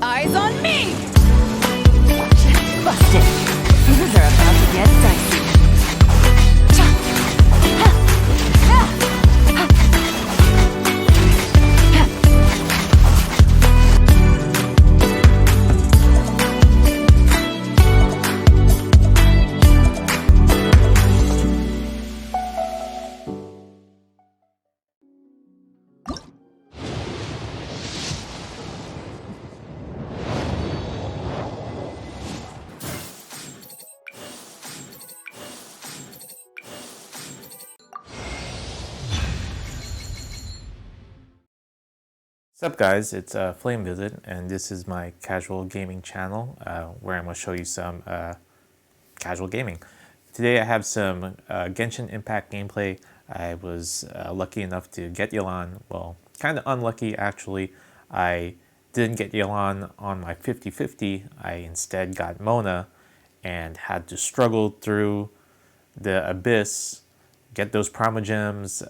Eyes on me! Busted. Things are about to get dicey. What's up guys, it's Flame Visit, and this is my casual gaming channel where I'm going to show you some casual gaming. Today I have some Genshin Impact gameplay. I was lucky enough to get Yelan, well, kind of unlucky actually. I didn't get Yelan on my 50-50, I instead got Mona and had to struggle through the abyss, get those Primogems,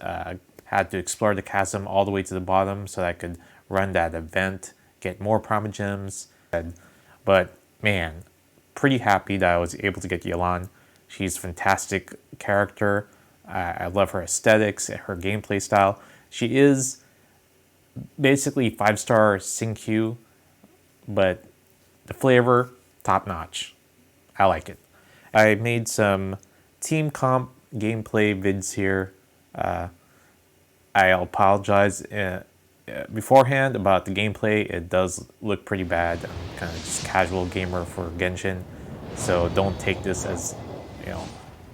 had to explore the chasm all the way to the bottom so that I could run that event, get more Primogems. But man, pretty happy that I was able to get Yelan. She's a fantastic character. I love her aesthetics, her gameplay style. She is basically 5-star Sync, but the flavor, top notch. I like it. I made some team comp gameplay vids here. I apologize beforehand about the gameplay. It does look pretty bad. I'm kind of just casual gamer for Genshin, so don't take this as, you know,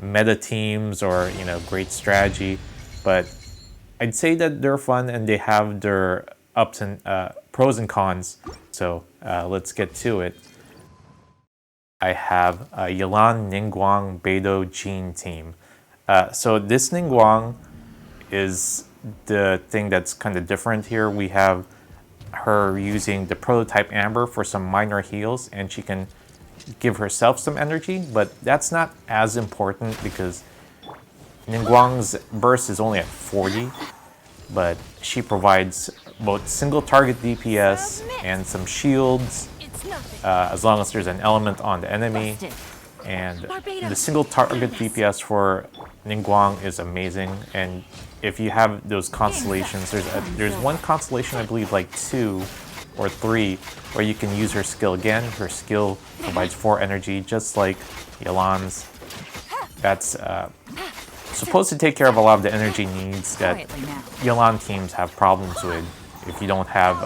meta teams or, you know, great strategy. But I'd say that they're fun and they have their ups and pros and cons. So let's get to it. I have a Yelan Beidou Jean team. So this Ningguang is the thing that's kind of different here. We have her using the prototype Amber for some minor heals, and she can give herself some energy, but that's not as important because Ningguang's burst is only at 40, but she provides both single target DPS and some shields as long as there's an element on the enemy. And the single target DPS for Ningguang is amazing. And if you have those constellations, there's one constellation, I believe like 2 or 3, where you can use her skill again. Her skill provides 4 energy, just like Yelan's. That's supposed to take care of a lot of the energy needs that Yelan teams have problems with if you don't have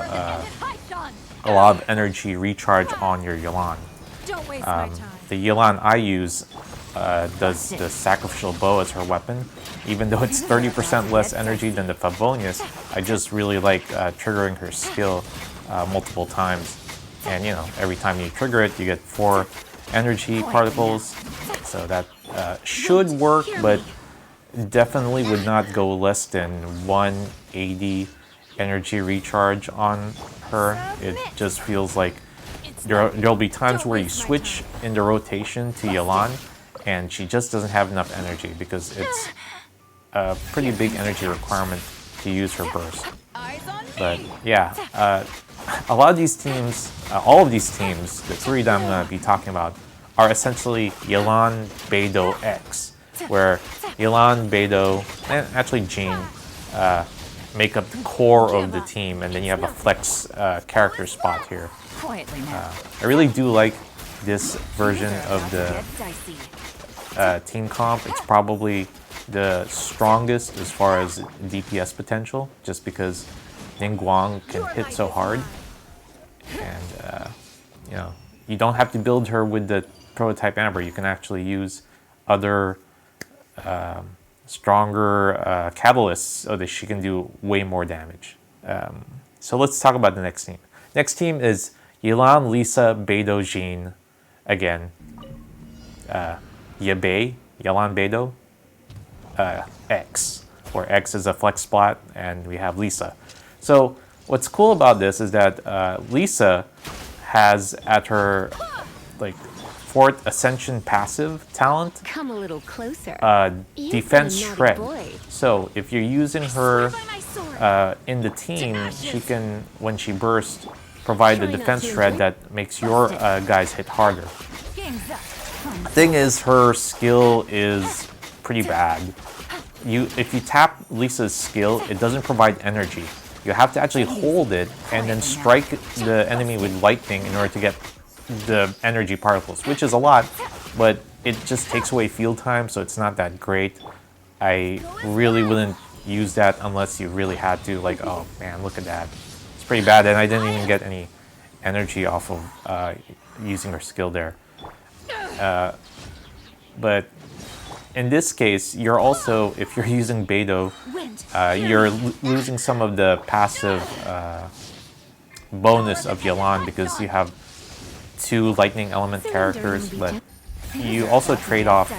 a lot of energy recharge on your Yelan. The Yelan I use does the sacrificial bow as her weapon. Even though it's 30% less energy than the Favonius, I just really like triggering her skill multiple times. And you know, every time you trigger it, you get 4 energy particles. So that should work, but definitely would not go less than 180 energy recharge on her. It just feels like there'll be times where you switch in the rotation to Yelan and she just doesn't have enough energy because it's a pretty big energy requirement to use her burst. But yeah, a lot of these teams, all of these teams, the 3 that I'm going to be talking about, are essentially Yelan Beidou X, where Yelan, Beidou, and actually Jean make up the core of the team, and then you have a flex character spot here. I really do like this version of the team comp. It's probably the strongest as far as DPS potential, just because Ningguang can hit so hard. And you know, you don't have to build her with the prototype Amber. You can actually use other stronger catalysts so that she can do way more damage. So let's talk about the next team. Next team is Yelan Beidou Jean again. Yelan Beidou X, where X is a flex spot, and we have Lisa. So what's cool about this is that Lisa has at her like 4th Ascension passive talent, Come a little closer. Defense Shred. So if you're using her in the team, she can, when she bursts, provide the defense shred that makes your guys hit harder. The thing is, her skill is pretty bad. If you tap Lisa's skill, it doesn't provide energy. You have to actually hold it and then strike the enemy with lightning in order to get the energy particles, which is a lot, but it just takes away field time, so it's not that great. I really wouldn't use that unless you really had to. Like, oh man, look at that. It's pretty bad, and I didn't even get any energy off of using her skill there. But in this case, you're also, if you're using Beidou, you're losing some of the passive bonus of Yelan because you have 2 lightning element characters, but you also trade off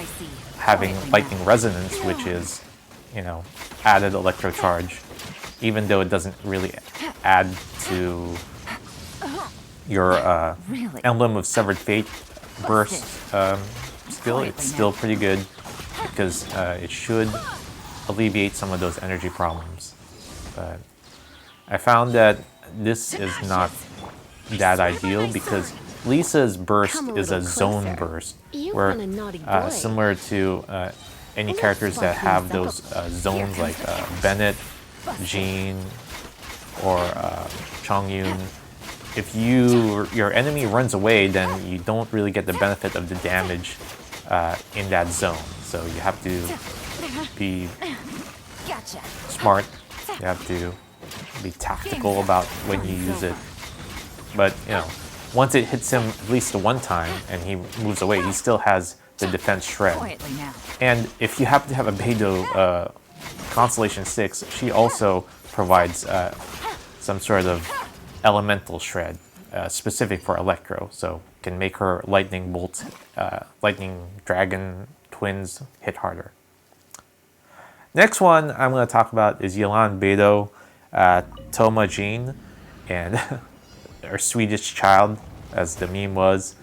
having lightning resonance, which is, you know, added electro charge, even though it doesn't really add to your Emblem of Severed Fate burst skill. It's still pretty good because it should alleviate some of those energy problems. But I found that this is not that ideal because Lisa's burst is a zone burst, where similar to any characters that have those zones like Bennett, Jean, or Chongyun. If your enemy runs away, then you don't really get the benefit of the damage in that zone. So you have to be smart. You have to be tactical about when you use it. But, you know, once it hits him at least the one time and he moves away, he still has the defense shred. And if you happen to have a Beidou Constellation 6, she also provides some sort of elemental shred specific for Electro, so can make her lightning bolts, lightning dragon twins hit harder. Next one I'm going to talk about is Yelan Beidou Thoma Jean, and our Swedish child, as the meme was.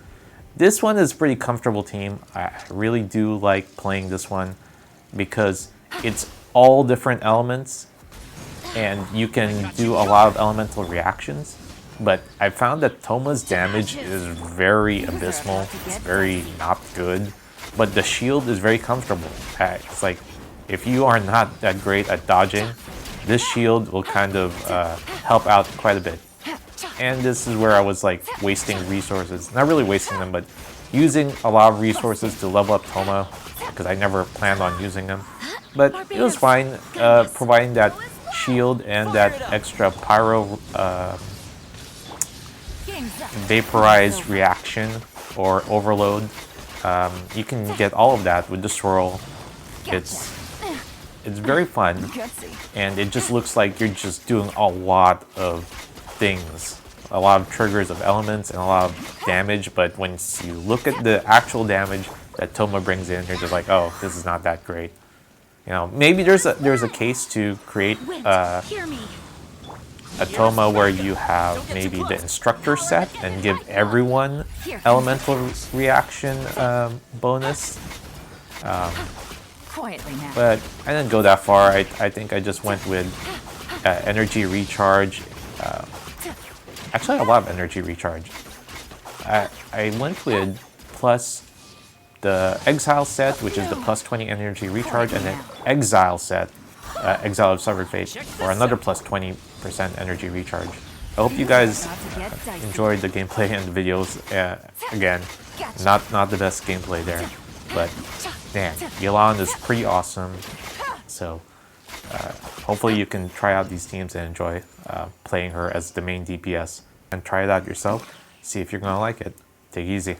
This one is a pretty comfortable team. I really do like playing this one because it's all different elements and you can do a lot of elemental reactions. But I found that Thoma's damage is very abysmal. It's very not good. But the shield is very comfortable. It's like, if you are not that great at dodging, this shield will kind of help out quite a bit. And this is where I was like wasting resources. Not really wasting them, but using a lot of resources to level up Thoma, because I never planned on using them. But it was fine, providing that shield and that extra pyro vaporize reaction or overload. You can get all of that with the swirl. It's very fun, and it just looks like you're just doing a lot of things, a lot of triggers of elements and a lot of damage. But once you look at the actual damage that Thoma brings in, you're just like, oh, this is not that great. You know, maybe there's a case to create a Thoma where you have maybe the instructor set and give everyone elemental reaction bonus. But I didn't go that far. I think I just went with energy recharge. Actually, a lot of energy recharge. I went with plus the Exile set, which is the plus 20 energy recharge, and then Exile set, Exile of Severed Fate, for another plus 20% energy recharge. I hope you guys enjoyed the gameplay and the videos. Again, not the best gameplay there, but man, Yelan is pretty awesome. So hopefully you can try out these teams and enjoy playing her as the main DPS, and try it out yourself. See if you're gonna like it. Take it easy.